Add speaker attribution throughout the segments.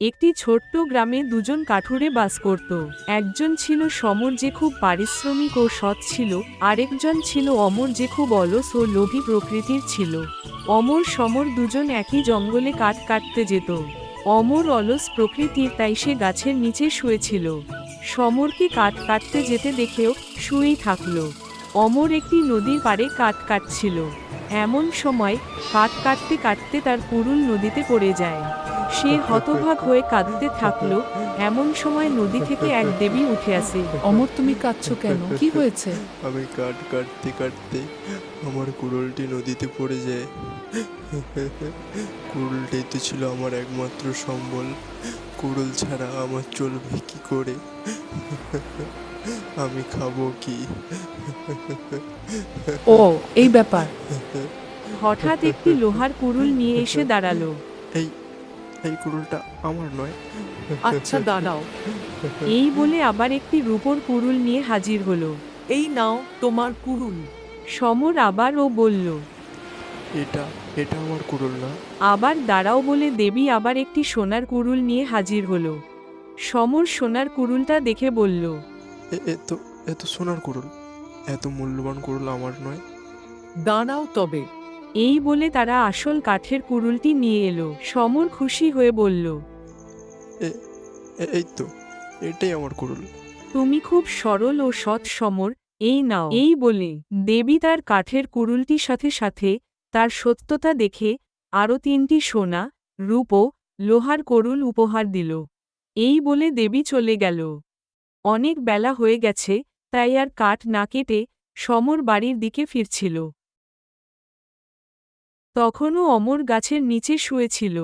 Speaker 1: একটি ছোট্ট গ্রামে দুজন কাঠুরে বাস করত। একজন ছিল সমর, যে খুব পারিশ্রমিক ও সৎ ছিল। আরেকজন ছিল অমর, যে খুব অলস ও লোভী প্রকৃতির ছিল। অমর সমর দুজন একই জঙ্গলে কাঠ কাটতে যেত। অমর অলস প্রকৃতির, তাই সে গাছের নিচে শুয়েছিল। সমরকে কাঠ কাটতে যেতে দেখেও শুয়েই থাকল। অমর একটি নদীর পাড়ে কাঠ কাটছিল। এমন সময় কাঠ কাটতে কাটতে তার কুড়ুল নদীতে পড়ে যায়। সে হতবাক হয়ে কাঁদতে থাকল। এমন সময় নদী থেকে এক দেবী উঠে আসে।
Speaker 2: অমর, তুমি কাঁদছো কেন? কি হয়েছে?
Speaker 3: আমি কাঠ কাটতে কাটতে আমার কুড়ুলটি নদীতে পড়ে যায়। কুড়ুলটাই তো ছিল আমার একমাত্র সম্বল। কুড়ুল ছাড়া আমার চলবে কি করে? আমি খাবো কি?
Speaker 2: ও, এই ব্যাপার।
Speaker 1: হঠাৎ একটি লোহার কুড়ুল নিয়ে এসে দাঁড়ালো।
Speaker 3: এই এই কুড়ুলটা আমার নয়।
Speaker 4: আচ্ছা দাঁড়াও,
Speaker 1: এই বলে আবার একটি রূপোর কুড়ুল নিয়ে হাজির হলো।
Speaker 4: এই নাও তোমার কুড়ুল।
Speaker 1: সমর আবারও বলল,
Speaker 3: এটা এটা আমার কুড়ুল না।
Speaker 1: আবার দাঁড়াও বলে দেবী আবার একটি সোনার কুড়ুল নিয়ে হাজির হলো। সমর সোনার কুড়ুলটা দেখে বলল,
Speaker 3: এত এত সোনার কুড়ুল, এত মূল্যবান কুড়ুল আমার নয়।
Speaker 4: দাঁড়াও তবে,
Speaker 1: এই বলে তারা আসল কাঠের কুড়ুলটি নিয়ে এলো। সমর খুশি হয়ে বলল,
Speaker 3: এই তো, এটাই আমার কুড়ুল।
Speaker 1: তুমি খুব সরল ও সৎ সমর, এই নাও। এই বলে দেবী তার কাঠের কুড়ুলটির সাথে সাথে তার সত্যতা দেখে আরও 3টি সোনা, রূপো, লোহার কুড়ুল উপহার দিল। এই বলে দেবী চলে গেল। অনেক বেলা হয়ে গেছে, তাই আর কাঠ না কেটে সমর বাড়ির দিকে ফিরছিল। তখনও অমর গাছের নিচে শুয়েছিল।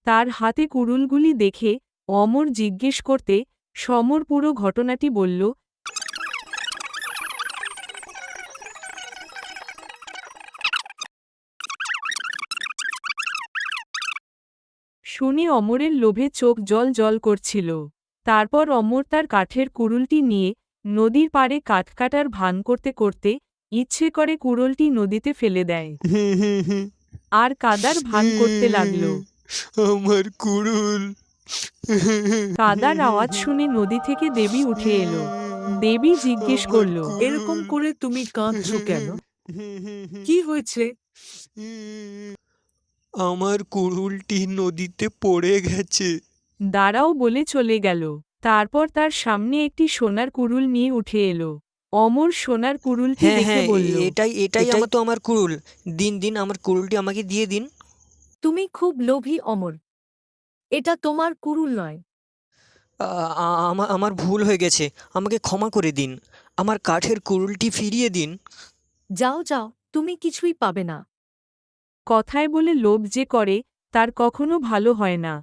Speaker 1: তার হাতে কুড়ুলগুলি দেখে অমর জিজ্ঞেস করতে সমর পুরো ঘটনাটি বলল। শুনে অমরের লোভে চোখ জল জল করছিল। তারপর অমর তার কাঠের কুড়ুলটি নিয়ে নদীর পাড়ে কাঠ কাটার ভান করতে করতে ইচ্ছে করে কুড়ুলটি নদীতে ফেলে দেয়। আর কাদার ভান করতে লাগল।
Speaker 3: আমার কুড়ুল।
Speaker 1: কাদার আওয়াজ শুনে নদী থেকে দেবী উঠে এলো। দেবী জিজ্ঞেস করল,
Speaker 4: এরকম করে তুমি কাঁদছো কেন? কি হয়েছে?
Speaker 3: আমার কুড়ুলটি নদীতে পড়ে গেছে।
Speaker 1: দাঁড়াও বলে চলে গেল। তারপর তার সামনে একটি সোনার কুড়ুল নিয়ে উঠে এলো। অমর সোনার কুড়ুলটি
Speaker 5: হ্যাঁ
Speaker 1: দেখে
Speaker 5: হ্যাঁ,
Speaker 1: বলল,
Speaker 5: এটাই তো আমার কুড়ুল। দিন দিন আমার কুড়ুলটি আমাকে দিয়ে দিন।
Speaker 6: তুমি খুব লোভী অমর। এটা তোমার কুড়ুল নয়।
Speaker 5: আমার ভুল হয়ে গেছে, আমাকে ক্ষমা করে দিন। আমার কাঠের কুড়ুলটি ফিরিয়ে দিন।
Speaker 6: যাও যাও, তুমি কিছুই পাবে না।
Speaker 1: কথায় বলে লোভ যে করে তার কখনো ভালো হয় না।